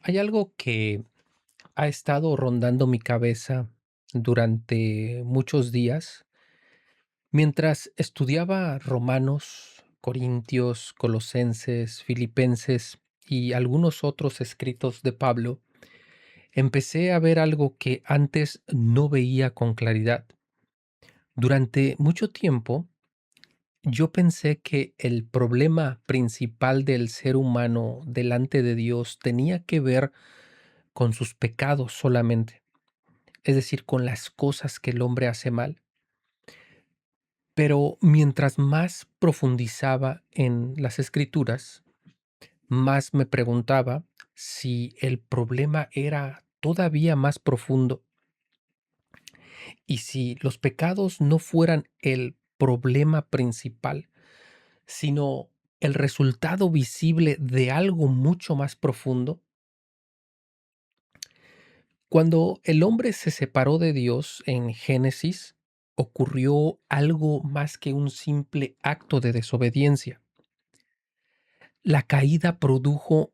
Hay algo que ha estado rondando mi cabeza durante muchos días. Mientras estudiaba Romanos, Corintios, Colosenses, Filipenses y algunos otros escritos de Pablo, empecé a ver algo que antes no veía con claridad. Durante mucho tiempo, yo pensé que el problema principal del ser humano delante de Dios tenía que ver con sus pecados solamente, es decir, con las cosas que el hombre hace mal. Pero mientras más profundizaba en las escrituras, más me preguntaba si el problema era todavía más profundo y si los pecados no fueran el problema principal, sino el resultado visible de algo mucho más profundo. Cuando el hombre se separó de Dios en Génesis, ocurrió algo más que un simple acto de desobediencia. La caída produjo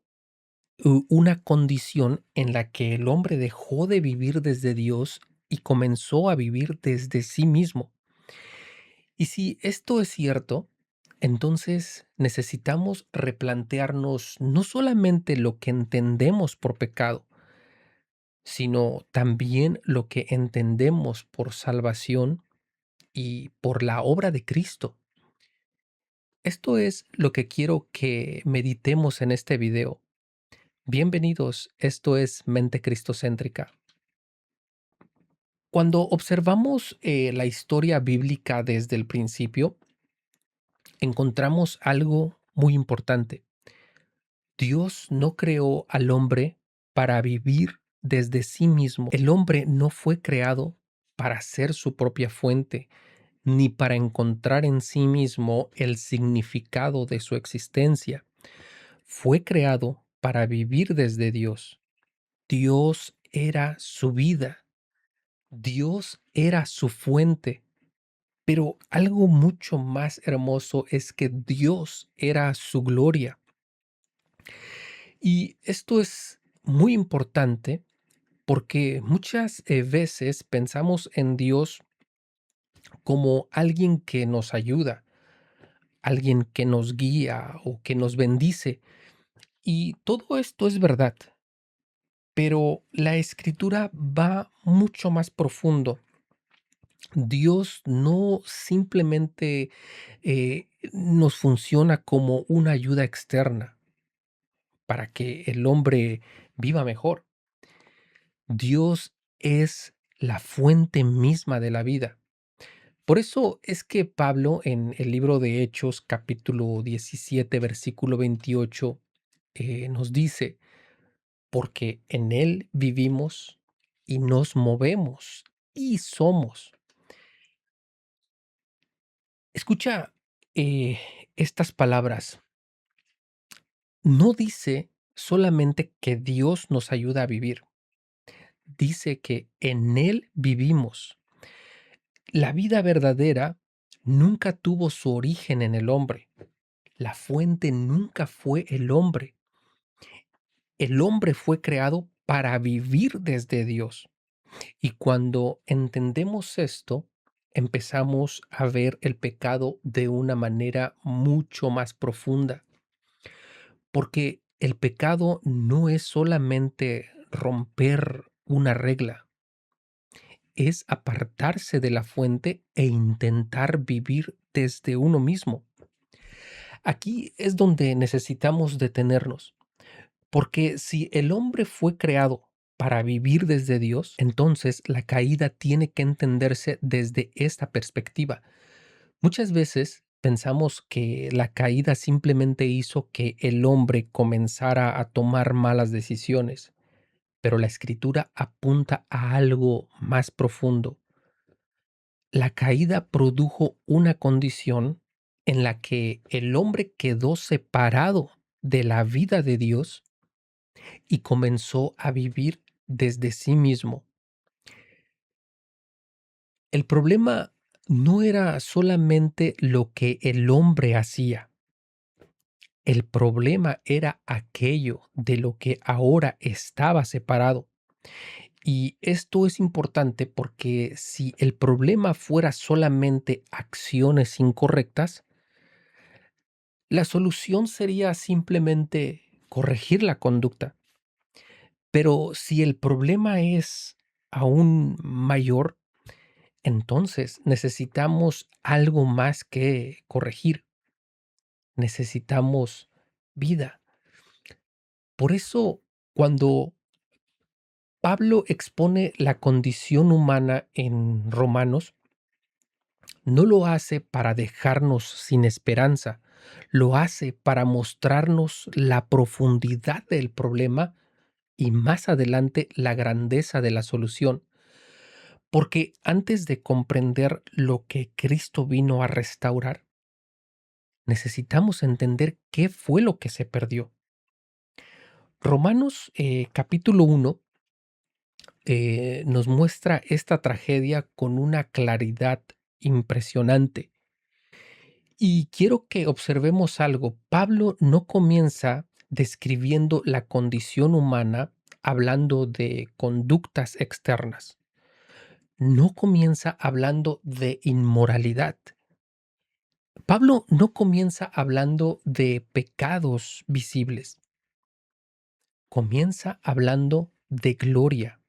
una condición en la que el hombre dejó de vivir desde Dios y comenzó a vivir desde sí mismo. Y si esto es cierto, entonces necesitamos replantearnos no solamente lo que entendemos por pecado, sino también lo que entendemos por salvación y por la obra de Cristo. Esto es lo que quiero que meditemos en este video. Bienvenidos, esto es Mente Cristocéntrica. Cuando observamos la historia bíblica desde el principio, encontramos algo muy importante. Dios no creó al hombre para vivir desde sí mismo. El hombre no fue creado para ser su propia fuente, ni para encontrar en sí mismo el significado de su existencia. Fue creado para vivir desde Dios. Dios era su vida. Dios era su fuente. Pero algo mucho más hermoso es que Dios era su gloria. Y esto es muy importante porque muchas veces pensamos en Dios como alguien que nos ayuda, alguien que nos guía o que nos bendice. Y todo esto es verdad, pero la escritura va mucho más profundo. Dios no simplemente nos funciona como una ayuda externa para que el hombre viva mejor. Dios es la fuente misma de la vida. Por eso es que Pablo en el libro de Hechos capítulo 17 versículo 28 nos dice, porque en Él vivimos y nos movemos y somos. Escucha eh, estas palabras. No dice solamente que Dios nos ayuda a vivir, dice que en Él vivimos. La vida verdadera nunca tuvo su origen en el hombre. La fuente nunca fue el hombre. El hombre fue creado para vivir desde Dios. Y cuando entendemos esto, empezamos a ver el pecado de una manera mucho más profunda. Porque el pecado no es solamente romper una regla, es apartarse de la fuente e intentar vivir desde uno mismo. Aquí es donde necesitamos detenernos, porque si el hombre fue creado para vivir desde Dios, entonces la caída tiene que entenderse desde esta perspectiva. Muchas veces pensamos que la caída simplemente hizo que el hombre comenzara a tomar malas decisiones, pero la escritura apunta a algo más profundo. La caída produjo una condición en la que el hombre quedó separado de la vida de Dios y comenzó a vivir desde sí mismo. El problema no era solamente lo que el hombre hacía, El problema era aquello de lo que ahora estaba separado. Y esto es importante porque si el problema fuera solamente acciones incorrectas, la solución sería simplemente corregir la conducta. Pero si el problema es aún mayor, entonces necesitamos algo más que corregir. Necesitamos vida. Por eso, cuando Pablo expone la condición humana en Romanos, no lo hace para dejarnos sin esperanza, lo hace para mostrarnos la profundidad del problema y más adelante la grandeza de la solución. Porque antes de comprender lo que Cristo vino a restaurar, necesitamos entender qué fue lo que se perdió. Romanos capítulo 1 nos muestra esta tragedia con una claridad impresionante. Y quiero que observemos algo. Pablo no comienza describiendo la condición humana hablando de conductas externas. No comienza hablando de inmoralidad. Pablo no comienza hablando de pecados visibles. Comienza hablando de gloria.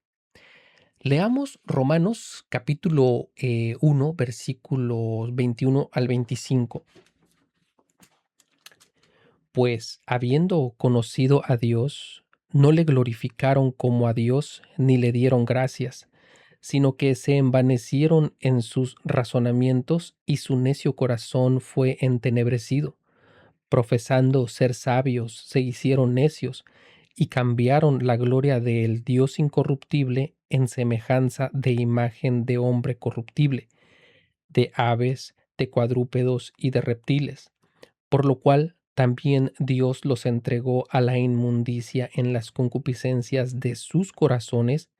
Leamos Romanos capítulo 1, versículos 21 al 25. Pues, habiendo conocido a Dios, no le glorificaron como a Dios ni le dieron gracias, sino que se envanecieron en sus razonamientos y su necio corazón fue entenebrecido. Profesando ser sabios, se hicieron necios y cambiaron la gloria del Dios incorruptible en semejanza de imagen de hombre corruptible, de aves, de cuadrúpedos y de reptiles, por lo cual también Dios los entregó a la inmundicia en las concupiscencias de sus corazones,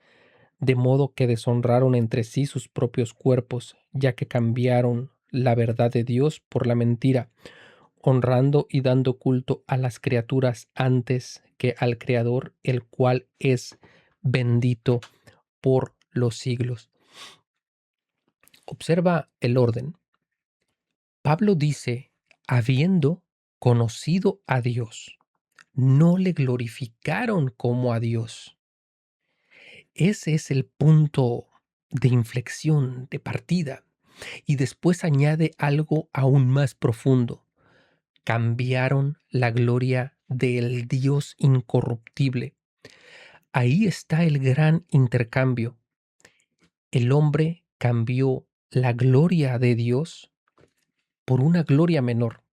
de modo que deshonraron entre sí sus propios cuerpos, ya que cambiaron la verdad de Dios por la mentira, honrando y dando culto a las criaturas antes que al Creador, el cual es bendito por los siglos. Observa el orden. Pablo dice, habiendo conocido a Dios, no le glorificaron como a Dios. Ese es el punto de inflexión, de partida. Y después añade algo aún más profundo. Cambiaron la gloria del Dios incorruptible. Ahí está el gran intercambio. El hombre cambió la gloria de Dios por una gloria menor.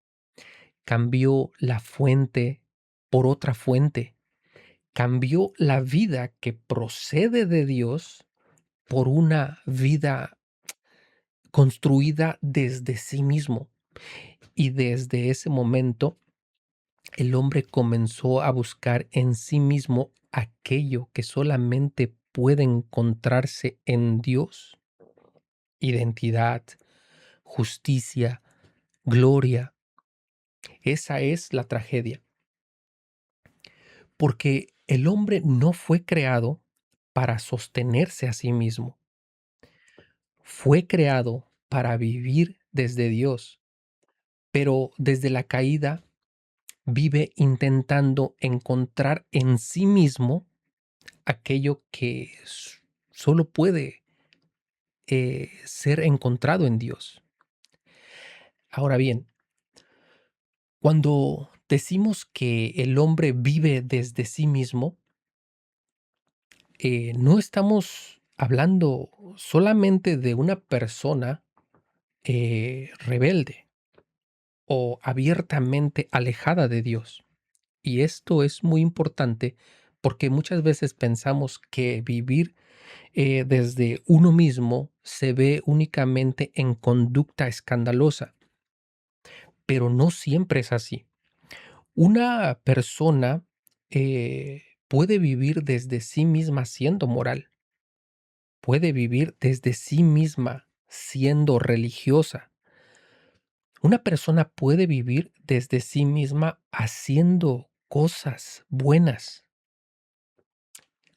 Cambió la fuente por otra fuente. Cambió la vida que procede de Dios por una vida construida desde sí mismo. Y desde ese momento, el hombre comenzó a buscar en sí mismo aquello que solamente puede encontrarse en Dios: identidad, justicia, gloria. Esa es la tragedia. Porque el hombre no fue creado para sostenerse a sí mismo. Fue creado para vivir desde Dios, pero desde la caída vive intentando encontrar en sí mismo aquello que solo puede ser encontrado en Dios. Ahora bien, cuando decimos que el hombre vive desde sí mismo, no estamos hablando solamente de una persona rebelde o abiertamente alejada de Dios. Y esto es muy importante porque muchas veces pensamos que vivir desde uno mismo se ve únicamente en conducta escandalosa, pero no siempre es así. Una persona puede vivir desde sí misma siendo moral, puede vivir desde sí misma siendo religiosa, Una persona puede vivir desde sí misma haciendo cosas buenas,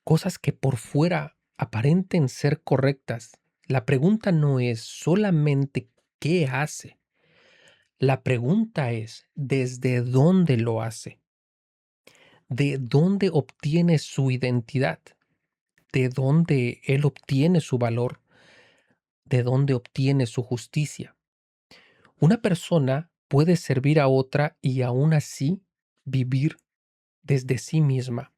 cosas que por fuera aparenten ser correctas. La pregunta no es solamente qué hace, la pregunta es desde dónde lo hace, de dónde obtiene su identidad, de dónde él obtiene su valor, de dónde obtiene su justicia. Una persona puede servir a otra y aún así vivir desde sí misma.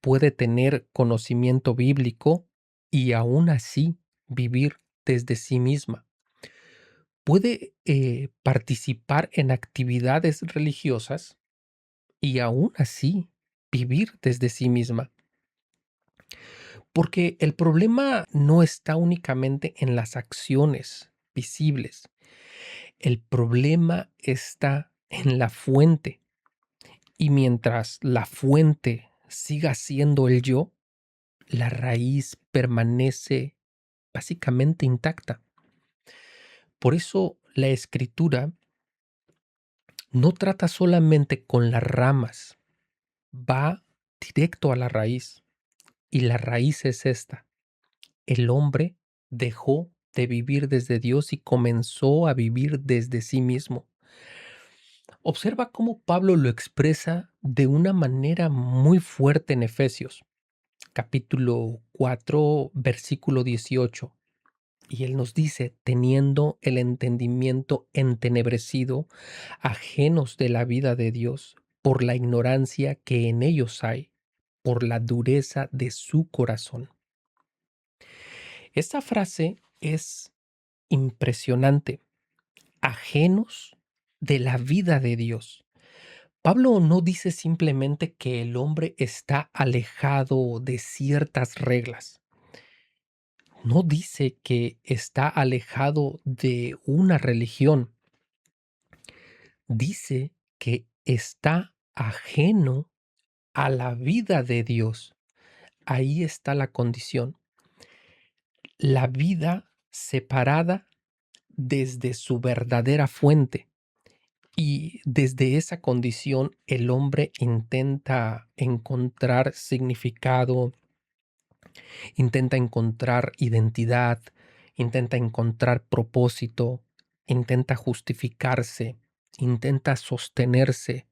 Puede tener conocimiento bíblico y aún así vivir desde sí misma. Puede participar en actividades religiosas y aún así vivir desde sí misma. Porque el problema no está únicamente en las acciones visibles. El problema está en la fuente. Y mientras la fuente siga siendo el yo, la raíz permanece básicamente intacta. Por eso la escritura no trata solamente con las ramas, va directo a la raíz. Y la raíz es esta: el hombre dejó de vivir desde Dios y comenzó a vivir desde sí mismo. Observa cómo Pablo lo expresa de una manera muy fuerte en Efesios, capítulo 4, versículo 18. Y él nos dice: teniendo el entendimiento entenebrecido, ajenos de la vida de Dios, por la ignorancia que en ellos hay, por la dureza de su corazón. Esta frase es impresionante: ajenos de la vida de Dios. Pablo no dice simplemente que el hombre está alejado de ciertas reglas. No dice que está alejado de una religión. Dice que está ajeno a la vida de Dios. Ahí está la condición. La vida separada desde su verdadera fuente. Y desde esa condición el hombre intenta encontrar significado, intenta encontrar identidad, intenta encontrar propósito, intenta justificarse, intenta sostenerse,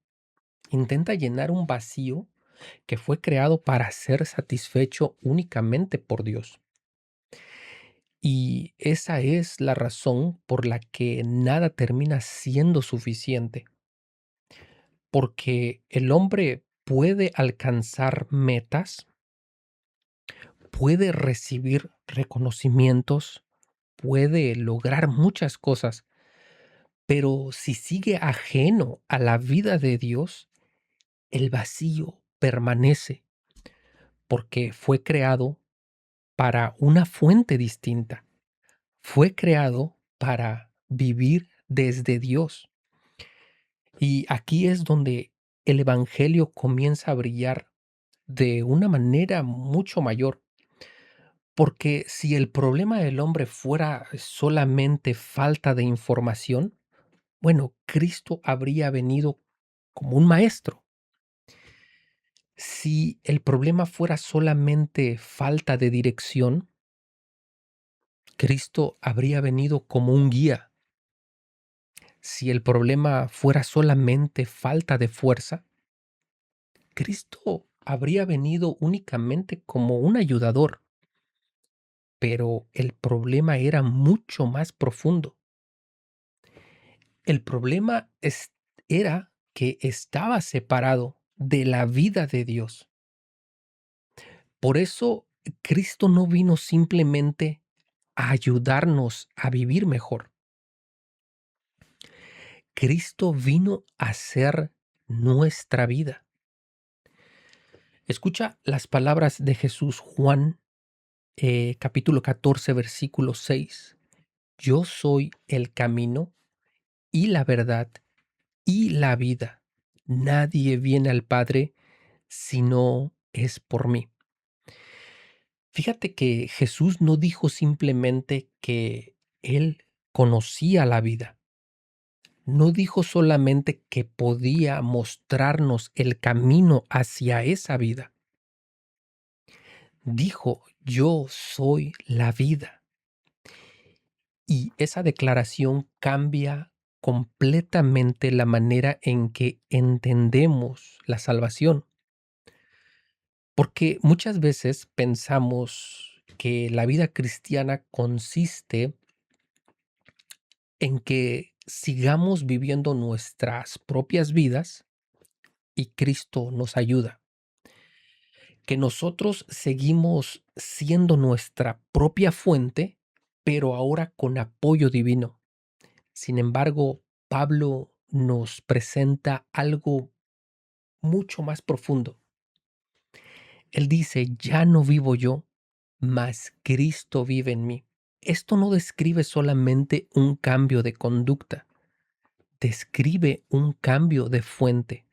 intenta llenar un vacío que fue creado para ser satisfecho únicamente por Dios. Y esa es la razón por la que nada termina siendo suficiente, porque el hombre puede alcanzar metas, puede recibir reconocimientos, puede lograr muchas cosas, pero si sigue ajeno a la vida de Dios, el vacío permanece, porque fue creado para una fuente distinta, fue creado para vivir desde Dios. Y aquí es donde el Evangelio comienza a brillar de una manera mucho mayor. Porque si el problema del hombre fuera solamente falta de información, bueno, Cristo habría venido como un maestro. Si el problema fuera solamente falta de dirección, Cristo habría venido como un guía. Si el problema fuera solamente falta de fuerza, Cristo habría venido únicamente como un ayudador. Pero el problema era mucho más profundo. El problema era que estaba separado de la vida de Dios. Por eso Cristo no vino simplemente a ayudarnos a vivir mejor. Cristo vino a ser nuestra vida. Escucha las palabras de Jesús, Juan, capítulo 14, versículo 6. Yo soy el camino y la verdad y la vida. Nadie viene al Padre si no es por mí. Fíjate que Jesús no dijo simplemente que Él conocía la vida. no dijo solamente que podía mostrarnos el camino hacia esa vida, dijo: "Yo soy la vida". Y esa declaración cambia completamente la manera en que entendemos la salvación, porque muchas veces pensamos que la vida cristiana consiste en que sigamos viviendo nuestras propias vidas y Cristo nos ayuda, que nosotros seguimos siendo nuestra propia fuente, pero ahora con apoyo divino. Sin embargo, Pablo nos presenta algo mucho más profundo. Él dice: "Ya no vivo yo, mas Cristo vive en mí". Esto no describe solamente un cambio de conducta, describe un cambio de fuente.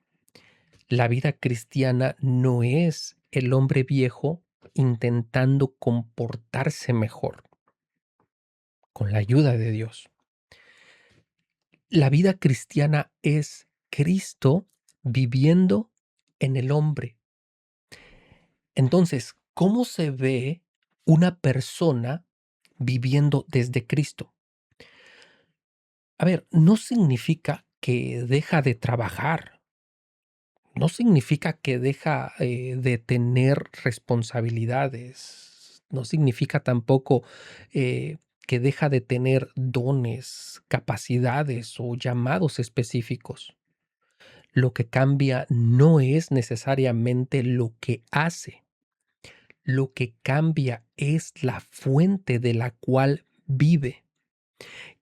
La vida cristiana no es el hombre viejo intentando comportarse mejor con la ayuda de Dios. La vida cristiana es Cristo viviendo en el hombre. Entonces, ¿cómo se ve una persona viviendo desde Cristo? A ver, no significa que deja de trabajar, no significa que deja de tener responsabilidades, no significa tampoco que deja de tener dones, capacidades o llamados específicos. Lo que cambia no es necesariamente lo que hace, lo que cambia es la fuente de la cual vive.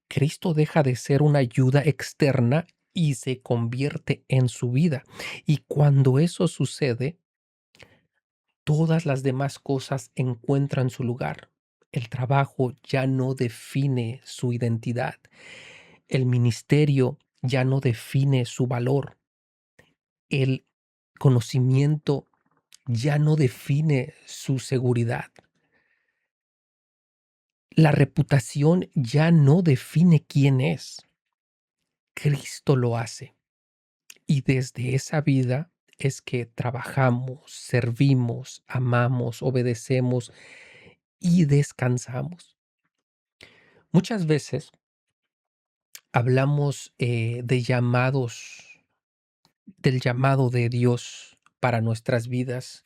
Cristo deja de ser una ayuda externa y se convierte en su vida. Y cuando eso sucede, todas las demás cosas encuentran su lugar. El trabajo ya no define su identidad. El ministerio ya no define su valor. El conocimiento ya no define su seguridad. La reputación ya no define quién es. Cristo lo hace. Y desde esa vida es que trabajamos, servimos, amamos, obedecemos y descansamos. Muchas veces hablamos de llamados, del llamado de Dios para nuestras vidas,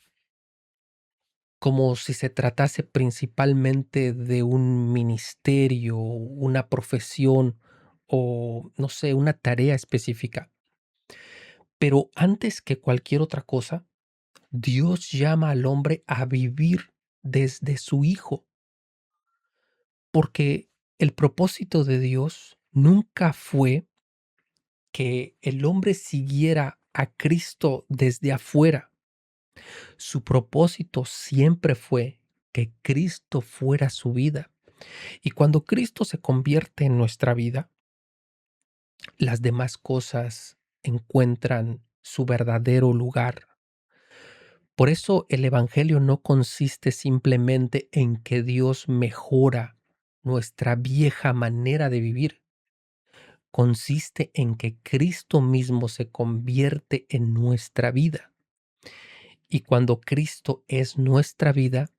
como si se tratase principalmente de un ministerio, una profesión o, no sé, una tarea específica. Pero antes que cualquier otra cosa, Dios llama al hombre a vivir desde su Hijo, porque el propósito de Dios nunca fue que el hombre siguiera a Cristo desde afuera. Su propósito siempre fue que Cristo fuera su vida. Y cuando Cristo se convierte en nuestra vida, las demás cosas encuentran su verdadero lugar. Por eso el Evangelio no consiste simplemente en que Dios mejora nuestra vieja manera de vivir. Consiste en que Cristo mismo se convierte en nuestra vida. Y cuando Cristo es nuestra vida,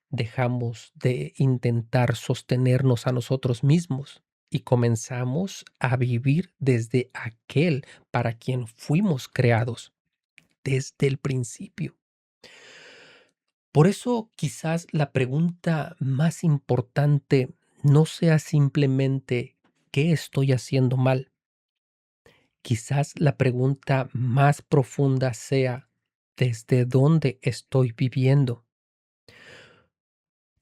dejamos de intentar sostenernos a nosotros mismos y comenzamos a vivir desde aquel para quien fuimos creados desde el principio. Por eso quizás la pregunta más importante no sea simplemente ¿qué estoy haciendo mal? Quizás la pregunta más profunda sea ¿desde dónde estoy viviendo?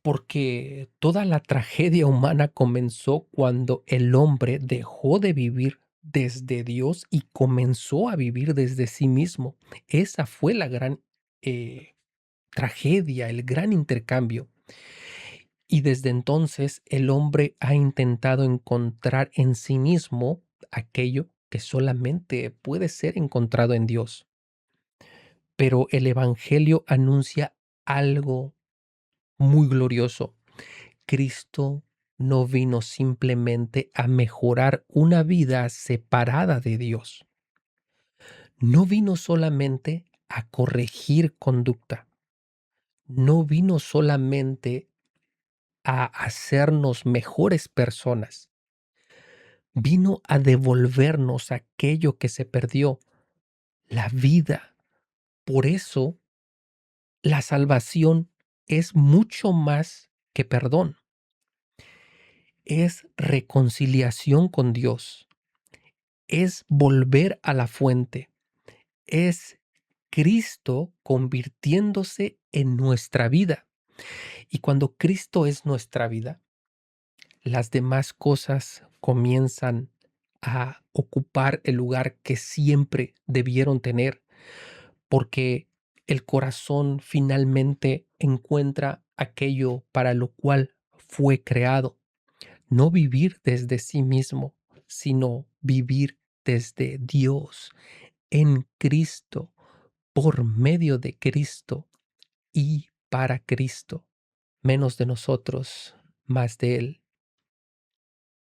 Porque toda la tragedia humana comenzó cuando el hombre dejó de vivir desde Dios y comenzó a vivir desde sí mismo. Esa fue la gran tragedia, el gran intercambio. Y desde entonces el hombre ha intentado encontrar en sí mismo aquello que solamente puede ser encontrado en Dios. Pero el Evangelio anuncia algo muy glorioso. Cristo no vino simplemente a mejorar una vida separada de Dios. No vino solamente a corregir conducta. No vino solamente a hacernos mejores personas. Vino a devolvernos aquello que se perdió, la vida. Por eso, la salvación es mucho más que perdón. Es reconciliación con Dios. Es volver a la fuente. Es Cristo convirtiéndose en nuestra vida. Y cuando Cristo es nuestra vida, las demás cosas comienzan a ocupar el lugar que siempre debieron tener, porque el corazón finalmente encuentra aquello para lo cual fue creado. No vivir desde sí mismo, sino vivir desde Dios, en Cristo, por medio de Cristo y para Cristo. Menos de nosotros, más de Él.